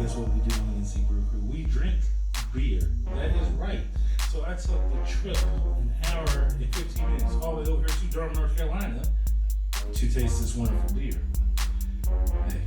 That's what we do in the NC Brew Crew. We drink beer. That is right. So I took the trip, an hour and 15 minutes, all the way over here to Durham, North Carolina, to taste this wonderful beer. Hey,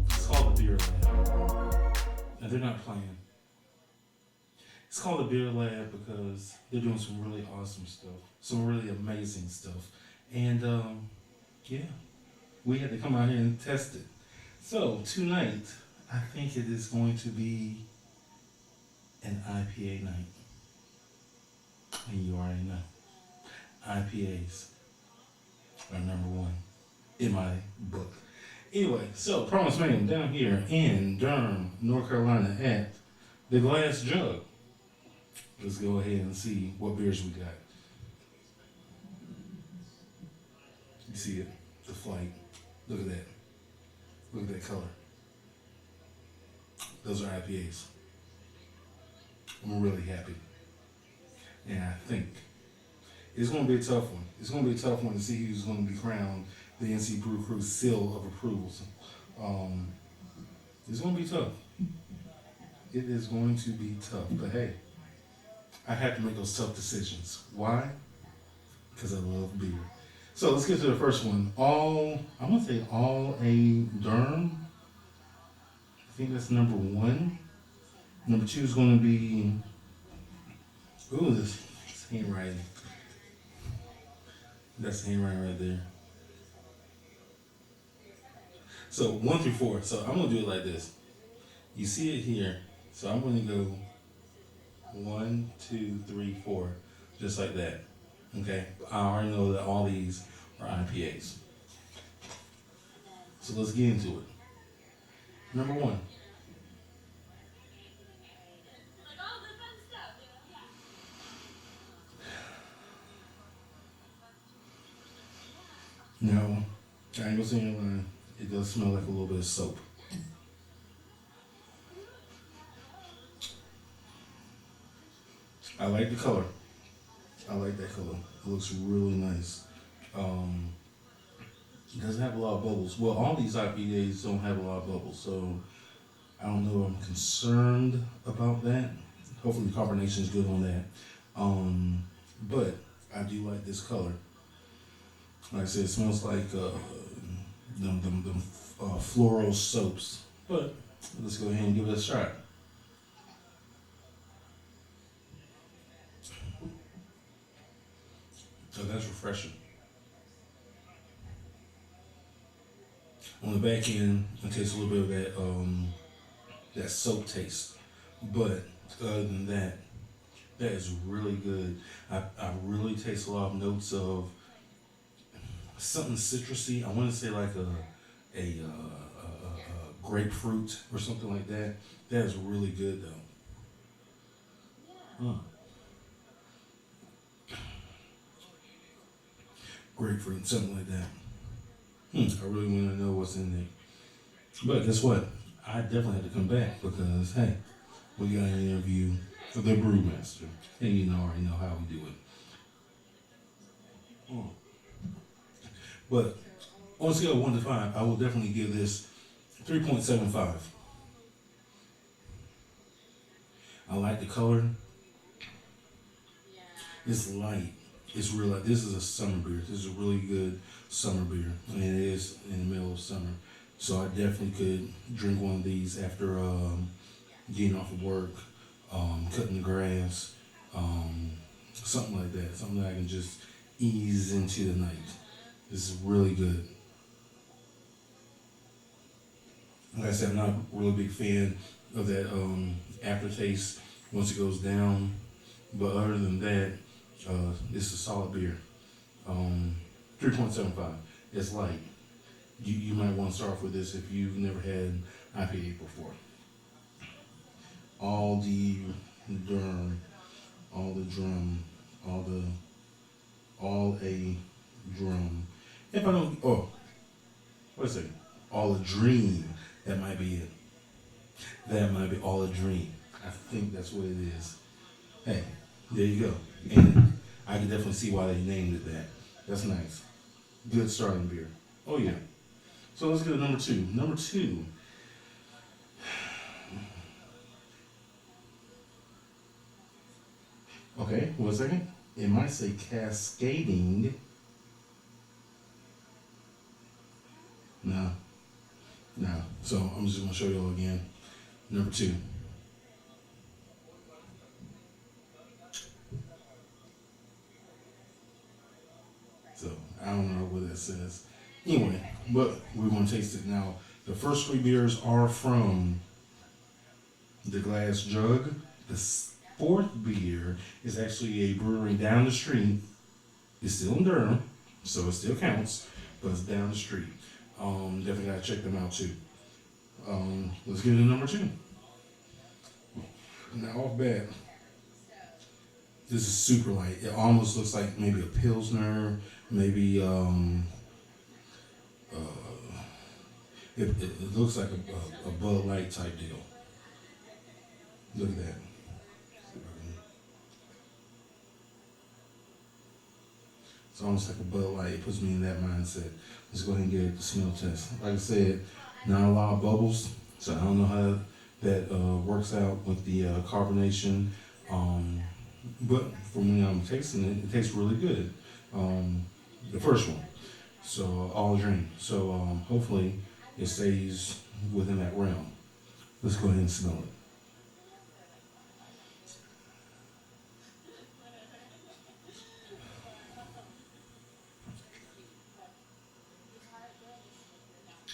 it's called the Beer Lab. Now they're not playing. It's called the Beer Lab because they're doing some really awesome stuff, some really amazing stuff. And yeah, we had to come out here and test it. So tonight, I think it is going to be an IPA night. And you already know, IPAs are number one in my book. Anyway, so Promise Man down here in Durham, North Carolina at the Glass Jug. Let's go ahead and see what beers we got. You see it, the flight. Look at that. Look at that color. Those are IPAs. I'm really happy. And I think it's going to be a tough one. It's going to be a tough one to see who's going to be crowned the NC Brew Crew seal of approval. It's going to be tough. It is going to be tough. But hey, I have to make those tough decisions. Why? Because I love beer. So let's get to the first one. I'm going to say all a Durham. I think that's number one. Number two is going to be, ooh, this handwriting. That's handwriting right there. So 1 through 4. So I'm going to do it like this. You see it here. So I'm going to go 1, 2, 3, 4. Just like that. Okay? I already know that all these are IPAs. So let's get into it. Number 1. No, I ain't gonna say any line. It does smell like a little bit of soap. I like the color. I like that color. It looks really nice. It doesn't have a lot of bubbles. Well, all these IPAs don't have a lot of bubbles, so I don't know if I'm concerned about that. Hopefully the carbonation is good on that. But I do like this color. Like I said, it smells like them floral soaps. But let's go ahead and give it a shot. So that's refreshing. On the back end, I taste a little bit of that soap taste. But other than that, that is really good. I really taste a lot of notes of something citrusy. I want to say like a grapefruit or something like that. That is really good though. Grapefruit, something like that. I really want to know what's in there. But guess what? I definitely had to come back because hey, we got an interview with the brewmaster, and you already know how we do it. But on a scale of 1 to 5, I will definitely give this 3.75. I like the color. It's light. It's real light. This is a summer beer. This is a really good summer beer. And it is in the middle of summer. So I definitely could drink one of these after getting off of work, cutting the grass, something like that. Something that I can just ease into the night. This is really good. Like I said, I'm not a really big fan of that aftertaste once it goes down. But other than that, it's a solid beer. 3.75. It's light. You might want to start off with this if you've never had IPA before. All the drum, all a drum. If I don't, wait a second. All a dream. That might be it. That might be all a dream. I think that's what it is. Hey, there you go. And I can definitely see why they named it that. That's nice. Good starting beer. Oh yeah. So let's get to number 2. Number 2. Okay, 1 second. It might say cascading. No, no. So I'm just gonna show y'all again. Number 2. So I don't know what that says. Anyway, but we're gonna taste it now. The first 3 beers are from the glass jug. The fourth beer is actually a brewery down the street. It's still in Durham, so it still counts, but it's down the street. Definitely gotta check them out too. Let's get into number 2. Now off bat, this is super light. It almost looks like maybe a pilsner, maybe uh, it looks like a Bud Light type deal. Look at that. It's almost like a Bud Light. It puts me in that mindset. Let's go ahead and get the smell test. Like I said, not a lot of bubbles, so I don't know how that works out with the carbonation. But from when I'm tasting it, it tastes really good. The first one. So all drink. So hopefully it stays within that realm. Let's go ahead and smell it.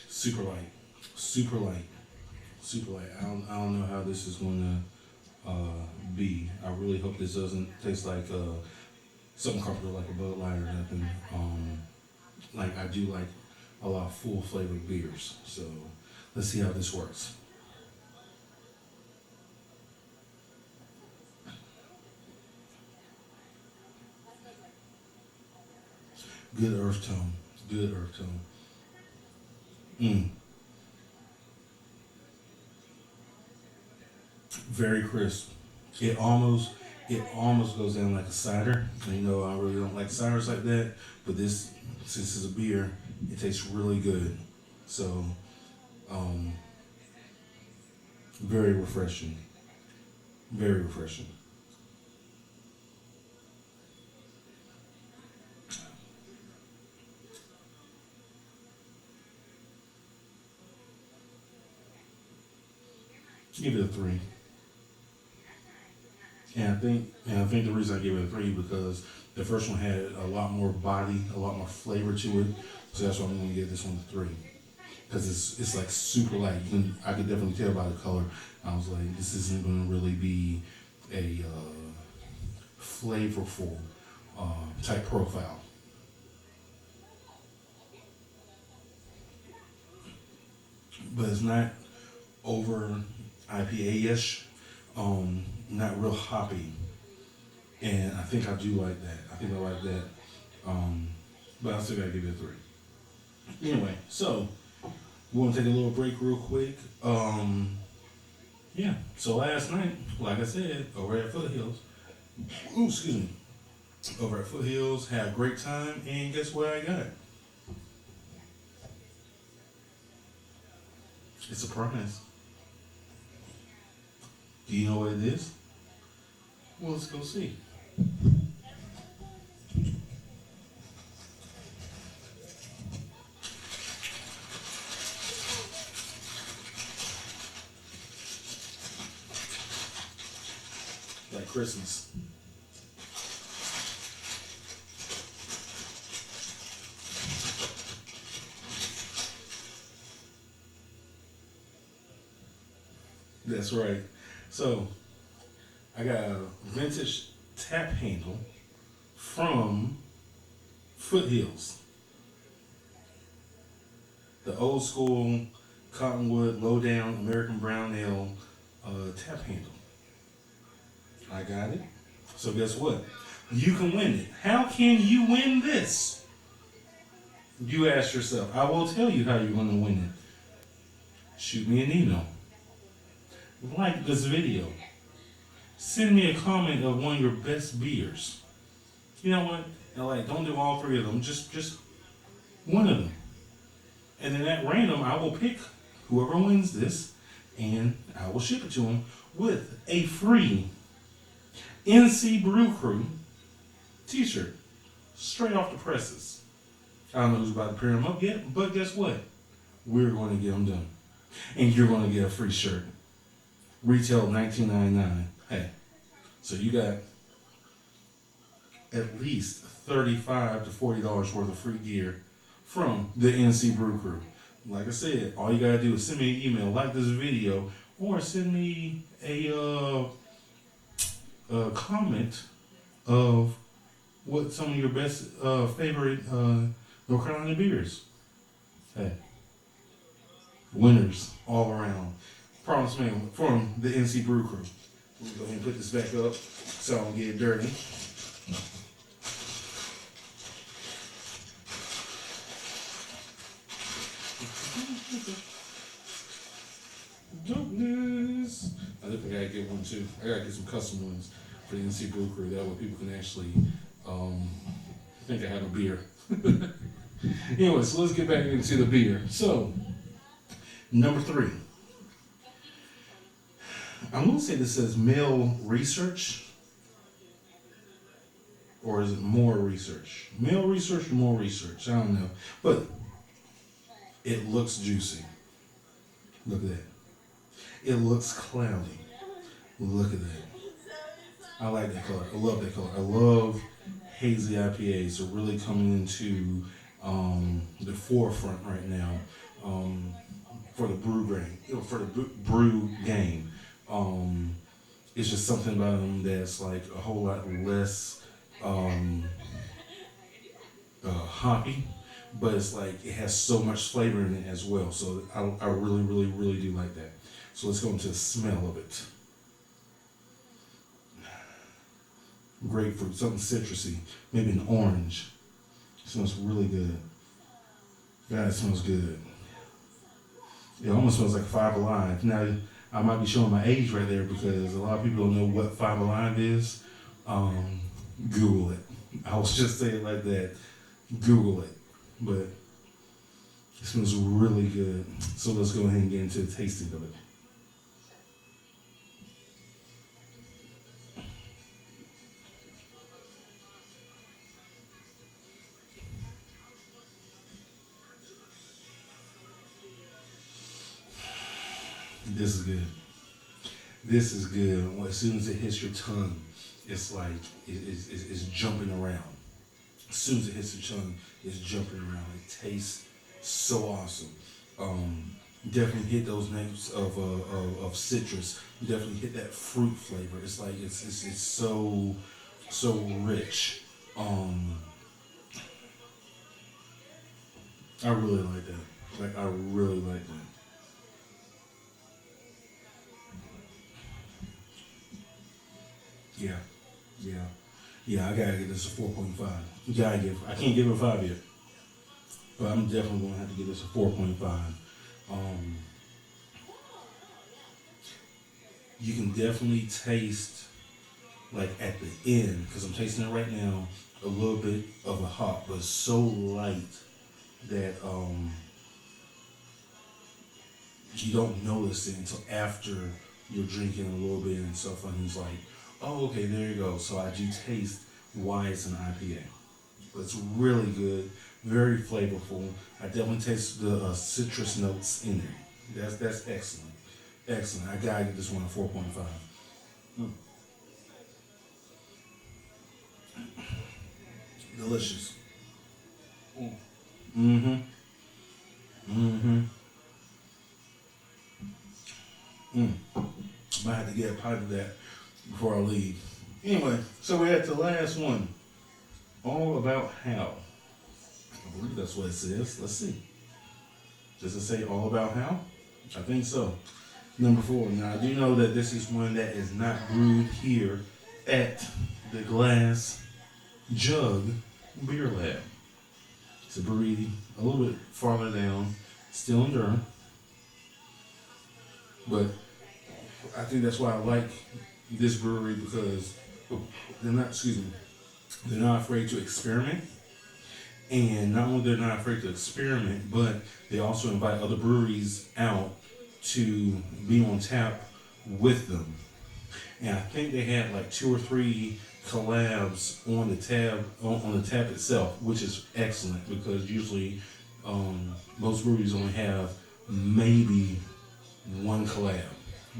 Super light, super light, super light. I don't know how this is going to be. I really hope this doesn't taste like something comfortable like a Bud Light or nothing. Like I do like a lot of full flavored beers. So let's see how this works. Good earth tone. Good earth tone. Mm. Very crisp. It almost it almost goes down like a cider. And, you know, I really don't like ciders like that, but this since it's a beer, it tastes really good. So, um, very refreshing. Very refreshing. Give it a 3. And I think the reason I gave it a 3 because the first one had a lot more body, a lot more flavor to it. So that's why I'm gonna give this one a 3. Because it's like super light. I could definitely tell by the color. I was like, this isn't gonna really be a flavorful type profile. But it's not over IPA-ish. Not real hoppy. And I think I do like that. I think I like that. Um, but I still gotta give it a 3. Anyway, so we're gonna take a little break real quick. Yeah. So last night, like I said, over at Foothills, ooh, excuse me, over at Foothills, had a great time, and guess what I got? It's a prize. Do you know what it is? Well, let's go see. Like Christmas. That's right. So I got a vintage tap handle from Foothills. The old school Cottonwood low down American brown ale tap handle. I got it. So guess what? You can win it. How can you win this? You ask yourself. I will tell you how you're going to win it. Shoot me an email. Like this video. Send me a comment of one of your best beers. You know what? And like, don't do all 3 of them. Just one of them. And then at random, I will pick whoever wins this, and I will ship it to them with a free NC Brew Crew t-shirt. Straight off the presses. I don't know who's about to pair them up yet, but guess what? We're going to get them done. And you're going to get a free shirt. Retail $19.99. Hey, so you got at least $35 to $40 worth of free gear from the NC Brew Crew. Like I said, all you gotta do is send me an email, like this video, or send me a comment of what some of your best favorite North Carolina beers. Hey, winners all around. Promise man from the NC Brew Crew. Let me go ahead and put this back up so I don't get it dirty. Dopeness. I think I gotta get one too. I gotta get some custom ones for the NC Brew Crew. That way people can actually think I have a beer. Anyway, so let's get back into the beer. So, number 3. I'm gonna say this says male research. Or is it more research? Male research or more research? I don't know. But it looks juicy. Look at that. It looks cloudy. Look at that. I like that color. I love that color. I love hazy IPAs. They're really coming into the forefront right now for the brew game. It's just something about them that's like a whole lot less hoppy, but it's like it has so much flavor in it as well. So I really, really, really do like that. So let's go into the smell of it. Grapefruit, something citrusy, maybe an orange. It smells really good. God, it smells good. It almost smells like Five Alive. Now, I might be showing my age right there because a lot of people don't know what Five Alive is. Google it. I was just saying it like that. Google it. But it smells really good. So let's go ahead and get into the tasting of it. This is good. This is good. As soon as it hits your tongue, it's like it's jumping around. As soon as it hits your tongue, it's jumping around. It tastes so awesome. Definitely hit those notes of citrus. Definitely hit that fruit flavor. It's like it's so rich. I really like that. Like I really like that. Yeah. I gotta give this a 4.5. I can't give it a 5 yet, but I'm definitely gonna have to give this a 4.5. You can definitely taste, like at the end, because I'm tasting it right now, a little bit of a hop, but it's so light that you don't notice it until after you're drinking a little bit and stuff, and it's like, oh, okay, there you go. So I do taste why it's an IPA. It's really good, very flavorful. I definitely taste the citrus notes in there. That's excellent. Excellent. I gotta give this one a 4.5. Delicious. Mm-hmm. Mm-hmm. Might have to get a pint of that before I leave. Anyway, so we're at the last one. All About How. I believe that's what it says. Let's see. Does it say All About How? I think so. Number 4. Now I do know that this is one that is not brewed here at the Glass Jug Beer Lab. It's a brewery a little bit farther down, still in Durham. But I think that's why I like this brewery, because they're not afraid to experiment. And not only they're not afraid to experiment, but they also invite other breweries out to be on tap with them. And I think they had like 2 or 3 collabs on the tab on the tab itself, which is excellent because usually most breweries only have maybe one collab,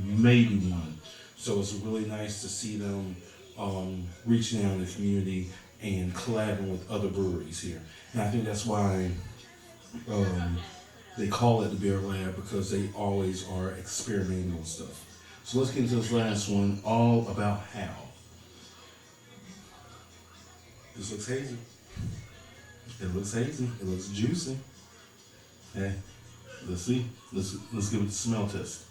maybe one. So it's really nice to see them reaching out in the community and collabing with other breweries here. And I think that's why um, they call it the Beer Lab because they always are experimenting on stuff. So let's get into this last one, all about how. This looks hazy. It looks hazy. It looks juicy. Hey, let's see. Let's give it a smell test.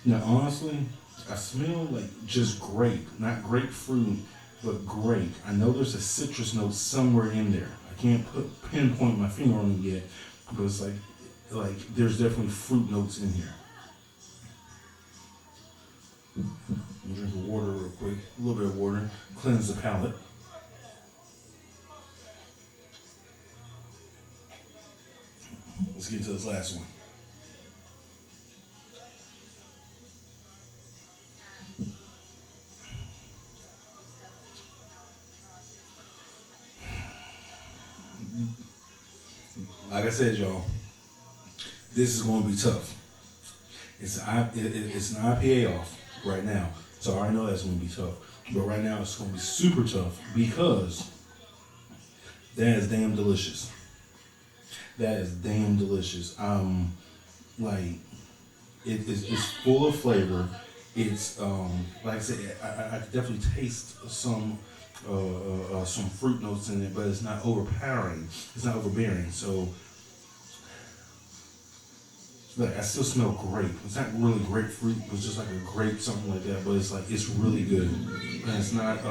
Now, honestly, I smell like just grape, not grapefruit, but grape. I know there's a citrus note somewhere in there. I can't pinpoint my finger on it yet, but it's like there's definitely fruit notes in here. I'll drink the water real quick, a little bit of water, cleanse the palate. Let's get to this last one. Like I said, y'all, this is going to be tough. It's an IPA off right now, so I already know that's going to be tough. But right now, it's going to be super tough because that is damn delicious. That is damn delicious. Like it's full of flavor. It's like I said, I definitely taste some fruit notes in it, but it's not overpowering. It's not overbearing. So, like, I still smell grape. It's not really grapefruit. It's just like a grape, something like that. But it's really good, and it's not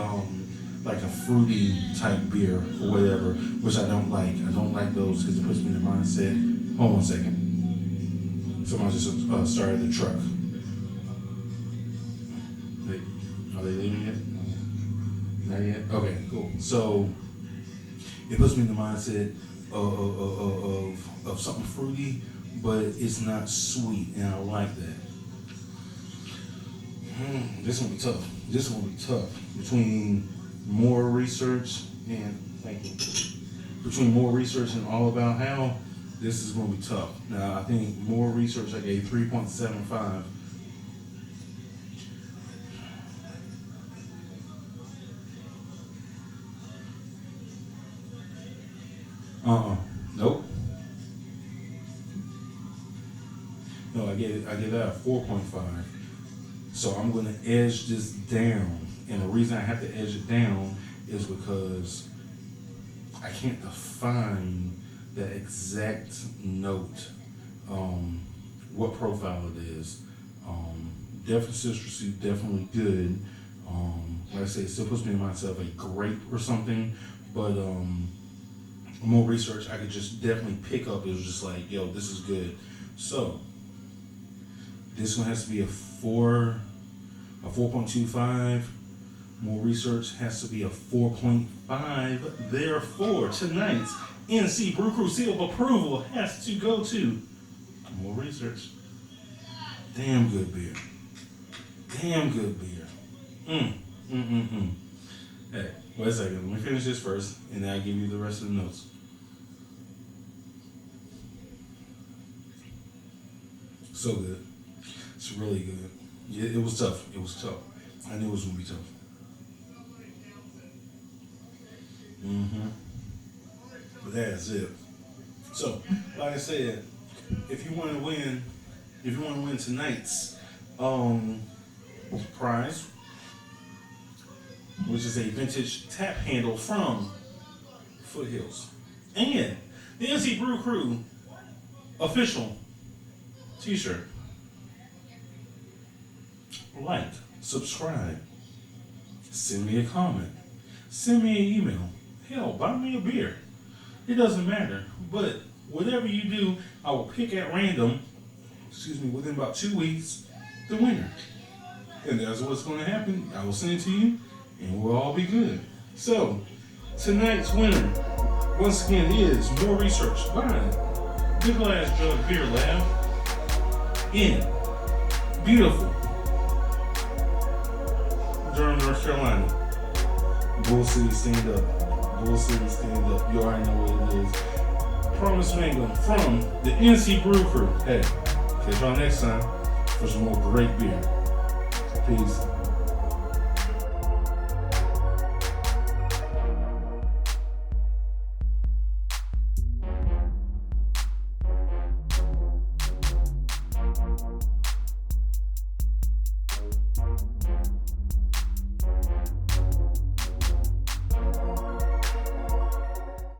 like a fruity type beer or whatever, which I don't like. I don't like those because it puts me in the mindset. Hold on 1 second. Someone just started the truck. Are they leaving yet? Not yet? Okay, cool. So it puts me in the mindset of something fruity, but it's not sweet, and I like that. This one be tough. This one be tough. Between more research and all about how, this is going to be tough. Now, I think more research, I gave 3.75. Nope. No, I gave that a 4.5. So I'm going to edge this down. And the reason I have to edge it down is because I can't define the exact note, what profile it is. Definitely citrusy, definitely good. Like I say, it still puts me in myself a grape or something, but more research I could just definitely pick up. It was just like, yo, this is good. So this one has to be a 4.25. More research has to be a 4.5. Therefore, tonight's NC Brew Crew seal of approval has to go to more research. Damn good beer. Damn good beer. Hey, wait a second. Let me finish this first, and then I'll give you the rest of the notes. So good. It's really good. Yeah, it was tough. It was tough. I knew it was going to be tough. But that's it. So, like I said, if you want to win tonight's prize, which is a vintage tap handle from Foothills, and the NC Brew Crew official t-shirt. Like, subscribe, send me a comment, send me an email. Hell, buy me a beer. It doesn't matter. But whatever you do, I will pick at random, within about 2 weeks, the winner. And that's what's going to happen. I will send it to you, and we'll all be good. So, tonight's winner once again, is more research behind the Glass Jug Beer Lab in beautiful Durham, North Carolina. Bull City, stand up. Bull City, stand up. You already know what it is. Promise Mango from the NC Brew Crew. Hey, catch y'all next time for some more great beer. Peace.